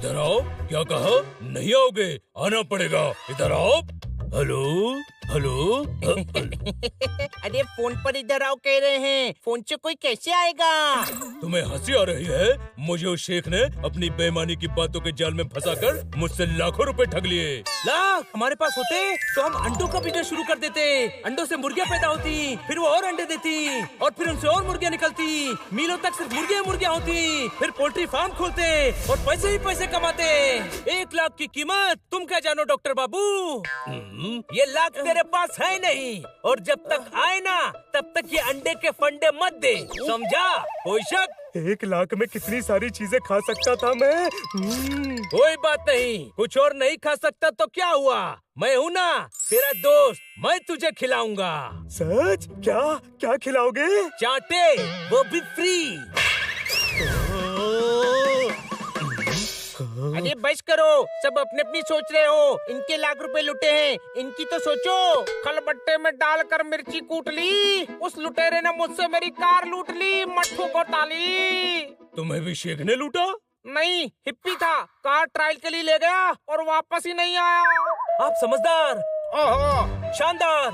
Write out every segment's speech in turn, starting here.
इधर आओ। क्या कहा? नहीं आओगे? आना पड़ेगा। इधर आओ। Hello hello. अरे फोन पर इधर आओ कह रहे हैं, फोन से कोई कैसे आएगा? तुम्हें हंसी आ रही है? मुझे उस शेख ने अपनी बेईमानी की बातों के जाल में फंसाकर मुझसे लाखों रुपए ठग लिए। लाख हमारे पास होते तो हम अंडों का बिजनेस शुरू कर देते। अंडों से मुर्गियां पैदा होती, फिर वो और अंडे देती, और फिर उनसे और मुर्गियां निकलती। मीलों तक सिर्फ मुर्गियां होती। फिर पोल्ट्री फार्म खोलते और पैसे ही पैसे कमाते। 1 लाख की कीमत, तुम क्या जानो डॉक्टर बाबू। ये लाख तेरे पास है नहीं, और जब तक आए ना तब तक ये अंडे के फंडे मत दे, समझा? कोई शक? 1 लाख में कितनी सारी चीजें खा सकता था मैं। कोई बात नहीं, कुछ और नहीं खा सकता तो क्या हुआ? मैं हूँ ना तेरा दोस्त, मैं तुझे खिलाऊंगा। सच? क्या क्या खिलाओगे? चाटे, वो भी फ्री। अरे बस करो, सब अपने अपनी सोच रहे हो। इनके लाख रुपए लुटे हैं, इनकी तो सोचो। खलबट्टे में डालकर मिर्ची कूट ली, उस लुटेरे ने मुझसे मेरी कार लूट ली। मट्ठू को ताली। तुम्हें भी शेख ने लूटा? नहीं, हिप्पी था, कार ट्रायल के लिए ले गया और वापस ही नहीं आया। आप समझदार, ओहो, शानदार,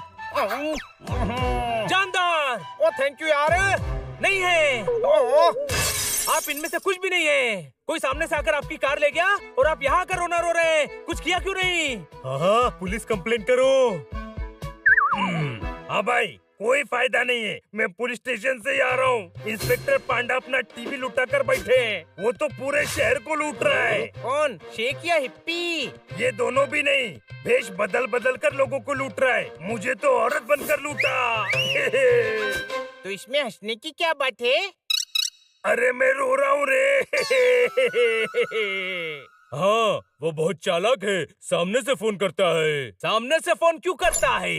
जानदार। ओ थैंक यू यार। नहीं है, ओहो, आप इनमें से कुछ भी नहीं है। कोई सामने से आकर आपकी कार ले गया और आप यहाँ आकर रोना रो रहे हैं। कुछ किया क्यों नहीं? हाँ, पुलिस कंप्लेंट करो। हाँ भाई, कोई फायदा नहीं है। मैं पुलिस स्टेशन से ही आ रहा हूँ। इंस्पेक्टर पांडा अपना टीवी लुटा कर बैठे हैं। वो तो पूरे शहर को लूट रहा है। कौन, शेख या हिप्पी? ये दोनों भी नहीं, भेष बदल बदल कर लोगों को लूट रहा है। मुझे तो औरत बनकर लूटा। तो इसमें हंसने की क्या बात है? अरे मैं रो रहा हूँ रे। हाँ, वो बहुत चालाक है, सामने से फोन करता है। सामने से फोन क्यों करता है?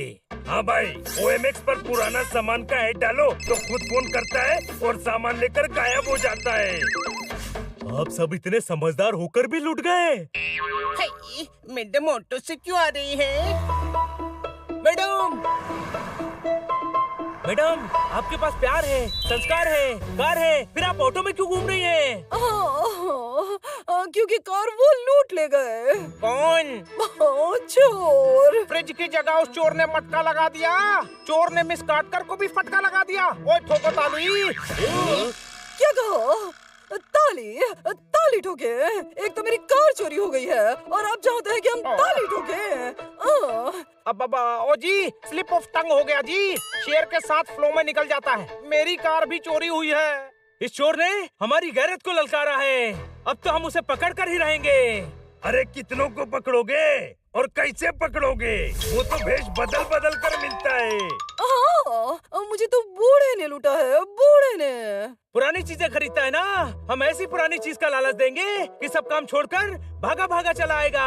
हाँ भाई, OMX पर पुराना सामान का ऐड डालो तो खुद फोन करता है और सामान लेकर गायब हो जाता है। आप सब इतने समझदार होकर भी लूट गए। मैडम ऑटो से क्यों आ रही है? मैडम, मैडम, आपके पास प्यार है, संस्कार है, कार है, फिर आप ऑटो में क्यों घूम रही हैं? क्योंकि कार वो लूट ले गए। कौन? चोर। फ्रिज की जगह उस चोर ने मटका लगा दिया। चोर ने मिस काटकर को भी फटका लगा दिया। ओए ठोको ताली। क्या कहा? ताली ठोके? एक तो मेरी कार चोरी हो गई है और आप चाहते हैं कि हम ताली ठोके? अब ओ जी, स्लिप ऑफ टंग हो गया जी। शेर के साथ फ्लो में निकल जाता है। मेरी कार भी चोरी हुई है। इस चोर ने हमारी गैरत को ललकारा है। अब तो हम उसे पकड़ कर ही रहेंगे। अरे कितनों को पकड़ोगे और कैसे पकड़ोगे? वो तो भेष बदल बदल कर मिलता है। मुझे तो बूढ़े ने लूटा है, बूढ़े ने। पुरानी चीजें खरीदता है ना, हम ऐसी पुरानी चीज का लालच देंगे कि सब काम छोड़कर भागा भागा चला आएगा।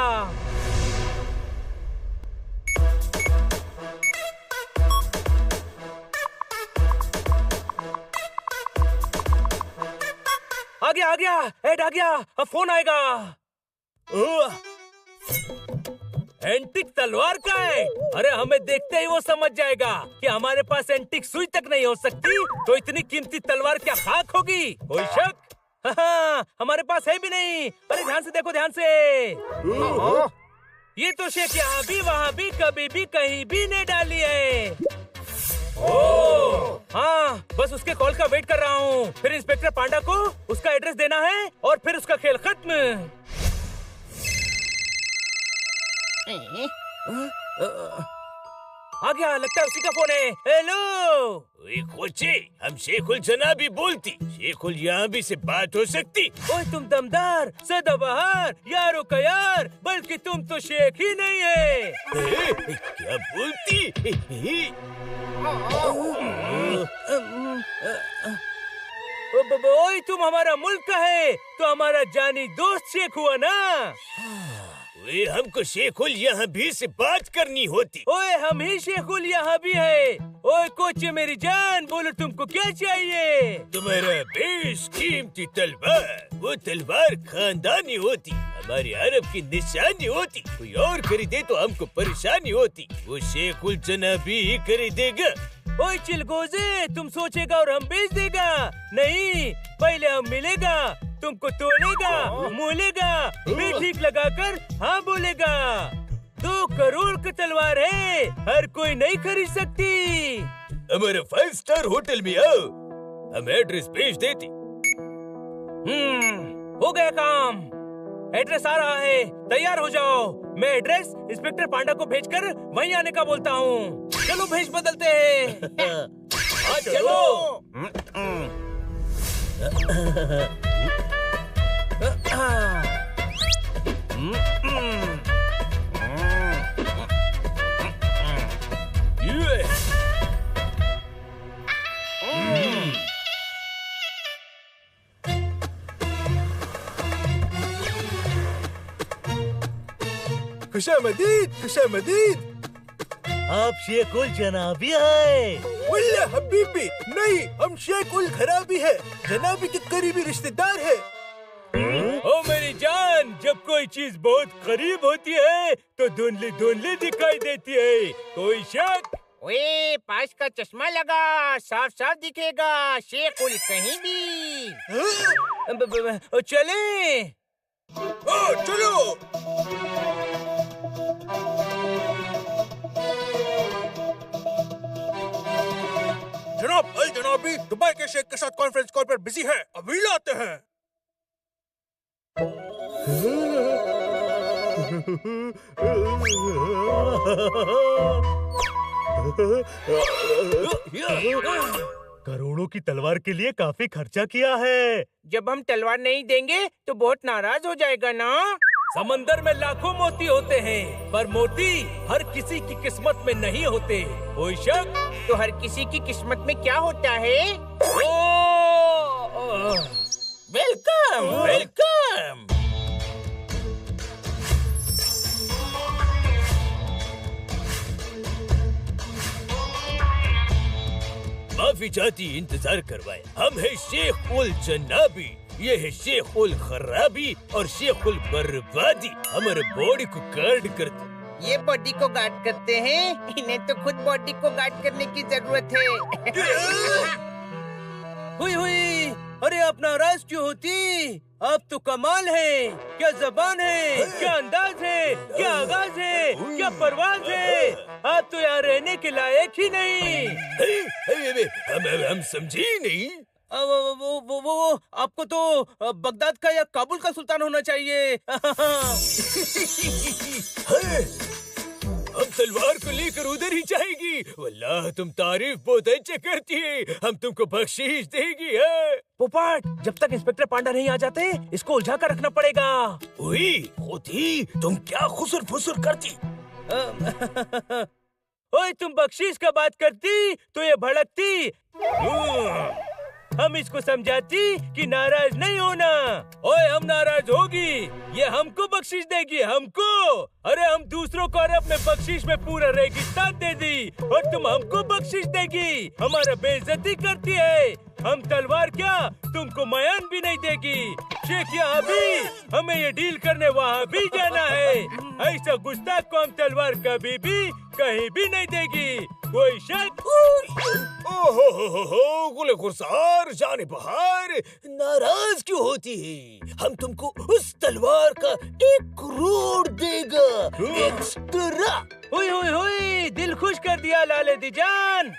आ गया, ऐड आ गया, अब फोन आएगा। एंटिक तलवार का है। अरे हमें देखते ही वो समझ जाएगा कि हमारे पास एंटिक सुई तक नहीं हो सकती, तो इतनी कीमती तलवार क्या खाक होगी? कोई शक? हाँ, हमारे पास है भी नहीं। अरे ध्यान से देखो, ध्यान से। ये तो शेख यहाँ भी वहाँ भी कभी भी कहीं भी नहीं डाली है। हाँ, बस उसके कॉल का वेट कर रहा हूँ। फिर इंस्पेक्टर पांडा को उसका एड्रेस देना है और फिर उसका खेल खत्म। आ गया, लगता है उसी का फोन है। हेलो कोचे, हम शेखुल जनाबी बोलती। शेखुल यहाँ भी से बात हो सकती? ओए तुम दमदार, सदाबहार, यारो का यार, बल्कि तुम तो शेख ही नहीं है। क्या बोलती? ओए तुम हमारा मुल्क का है तो हमारा जानी दोस्त शेख हुआ ना। वे हमको शेखुल यहाँ भी से बात करनी होती। ओए हम ही शेखुल यहाँ भी है। ओए कोचे मेरी जान, बोलो तुमको क्या चाहिए? तुम्हारा बेशकीमती तलवार। वो तलवार खानदानी होती, हमारे अरब की निशानी होती। कोई और खरीदे तो हमको परेशानी होती। वो शेखुल जनाबी ही खरीदेगा। ओए चिलगोजे, तुम सोचेगा और हम बेच देगा? नहीं, पहले हम मिलेगा, तुमको तोड़ेगा, मोलेगा, फिर ठीक लगाकर हाँ बोलेगा। 2 करोड़ की तलवार है, हर कोई नहीं खरीद सकती। हमारे 5 स्टार होटल में आओ, हम एड्रेस भेज देती। हो गया काम। एड्रेस आ रहा है, तैयार हो जाओ। मैं एड्रेस इंस्पेक्टर पांडा को भेजकर वहीं आने का बोलता हूँ। चलो भेष बदलते हैं। चलो। खुशामदीद, खुशामदीद। आप शेख उल जनाबी है? वल्ला हबीबी, नहीं, हम शेख उल खराबी है, जनाबी के करीबी रिश्तेदार है। ओ मेरी जान, जब कोई चीज बहुत करीब होती है तो धुंधली धुंधली दिखाई देती है। कोई शक? ओए, पास का चश्मा लगा, साफ साफ दिखेगा। शेख उल कहीं भी। चले। चलो। जनाब, अल जनाबी दुबई के शेख के साथ कॉन्फ्रेंस कॉल पर बिजी है, अभी लाते हैं। करोड़ों की तलवार के लिए काफी खर्चा किया है। जब हम तलवार नहीं देंगे तो बहुत नाराज हो जाएगा ना। समंदर में लाखों मोती होते हैं, पर मोती हर किसी की किस्मत में नहीं होते। कोई शक? तो हर किसी की किस्मत में क्या होता है? Welcome, welcome. माफी चाहती इंतजार करवाए, हम है शेख उल जनाबी, ये है शेख उल खराबी और शेख उल बर्बादी। हमारे बॉडी को गार्ड करते। ये बॉडी को गार्ड करते हैं, इन्हें तो खुद बॉडी को गार्ड करने की जरूरत है। हुई, अरे आप नाराज क्यों होती? आप तो कमाल है। क्या जबान है, क्या अंदाज है, क्या आगाज है, क्या परवाज है। आप तो यहाँ रहने के लायक ही नहीं। हम समझी नहीं। वो आपको तो बगदाद का या काबुल का सुल्तान होना चाहिए। हम तलवार को लेकर उधर ही जाएगी। वल्लाह तुम तारीफ बहुत अच्छे करती है, हम तुमको बख्शीश देगी। पोपट, जब तक इंस्पेक्टर पांडा नहीं आ जाते इसको उलझा कर रखना पड़ेगा। होती तुम क्या खुसर फुसर करती? ओए, तुम बख्शीश का बात करती तो ये भड़कती। हम इसको समझाती कि नाराज नहीं होना। ओए, हम नाराज होगी, ये हमको बख्शीश देगी, हमको। अरे हम दूसरों को अरब में बख्शीश में पूरा रेगिस्तान दे दी और तुम हमको बख्शीश देगी। हमारा बेइज्जती करती है। हम तलवार क्या तुमको मयान भी नहीं देगी। शेख यहाँ भी, हमें ये डील करने वहाँ भी जाना है। ऐसा गुस्ताख को हम तलवार कभी भी कहीं भी नहीं देगी। कोई शक? ओहो, गुले खुरसार जाने बहार, नाराज क्यों होती है? हम तुमको उस तलवार का 1 करोड़ देगा एक्स्ट्रा। हुई, दिल खुश कर दिया लाले दी जान।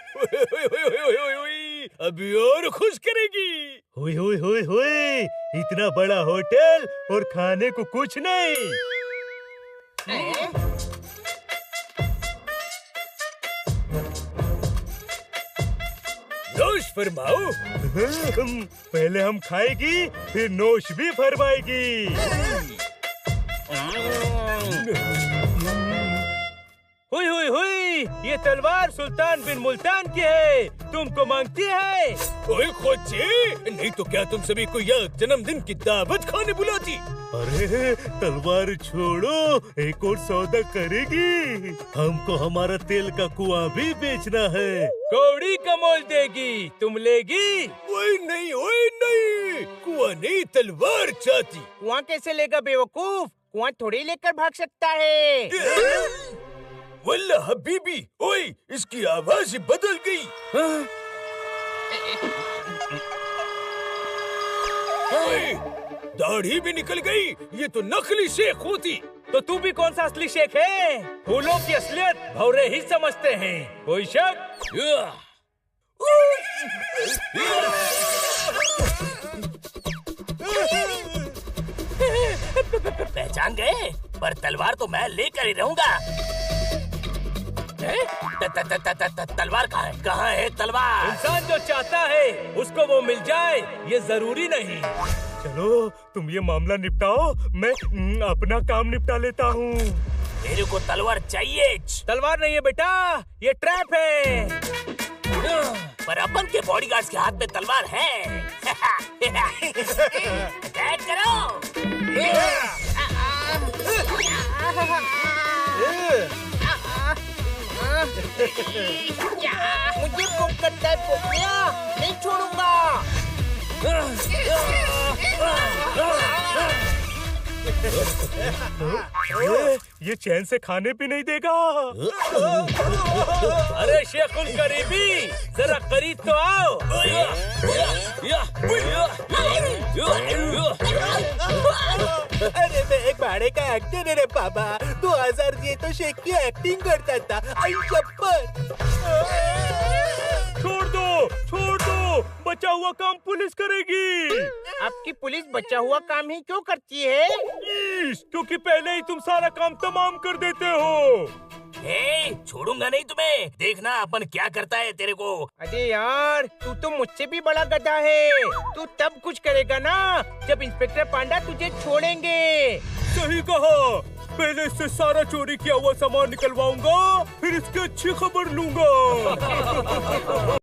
अभी और खुश करेगी। हुई, इतना बड़ा होटल और खाने को कुछ नहीं। नोश फरमाओ। पहले हम खाएगी, फिर नोश भी फरमाएगी। हुई, ये तलवार सुल्तान बिन मुल्तान की है, तुमको मांगती है। ओए खोजे, नहीं तो क्या तुम सभी को यह जन्मदिन की दावत खाने बुलाती? अरे तलवार छोड़ो, एक और सौदा करेगी। हमको हमारा तेल का कुआं भी बेचना है। कौड़ी का मोल देगी, तुम लेगी? ओए नहीं, कुआं नहीं, तलवार चाहती। कुआं कैसे लेगा बेवकूफ? कुआं थोड़ी लेकर भाग सकता है। वल्ला हबीबी, ओए इसकी आवाज ही बदल गई। ओए, दाढ़ी भी निकल गई। ये तो नकली शेख होती। तो तू भी कौन सा असली शेख है? फूलों की असलियत भौरे ही समझते हैं। कोई शक? पहचान गए? पर तलवार तो मैं लेकर ही रहूंगा। तलवार कहाँ है? कहाँ है तलवार? इंसान जो चाहता है उसको वो मिल जाए, ये जरूरी नहीं। चलो तुम ये मामला निपटाओ, मैं अपना काम निपटा लेता हूँ। मेरे को तलवार चाहिए। तलवार नहीं है बेटा, ये ट्रैप है। पर अपन के बॉडीगार्ड्स के हाथ में तलवार है। अटैक करो। मुझे बुक करता है पोपलिया, नहीं छोड़ूंगा। ये चैन से खाने भी नहीं देगा। अरे शेखुल करीबी, जरा करीब तो आओ। अरे मैं एक भाड़े का एक्टर है रे बाबा। 2000 दिए तो शेख की एक्टिंग करता था। आई शपथ। छोड़ दो, बचा हुआ काम पुलिस करेगी। आपकी पुलिस बचा हुआ काम ही क्यों करती है? क्योंकि पहले ही तुम सारा काम तमाम कर देते हो। छोड़ूंगा नहीं तुम्हें। देखना अपन क्या करता है तेरे को। अरे यार, तू तो मुझसे भी बड़ा गधा है। तू तब कुछ करेगा ना जब इंस्पेक्टर पांडा तुझे छोड़ेंगे। सही कहा। पहले इससे सारा चोरी किया हुआ सामान निकलवाऊंगा, फिर इसकी अच्छी खबर लूंगा।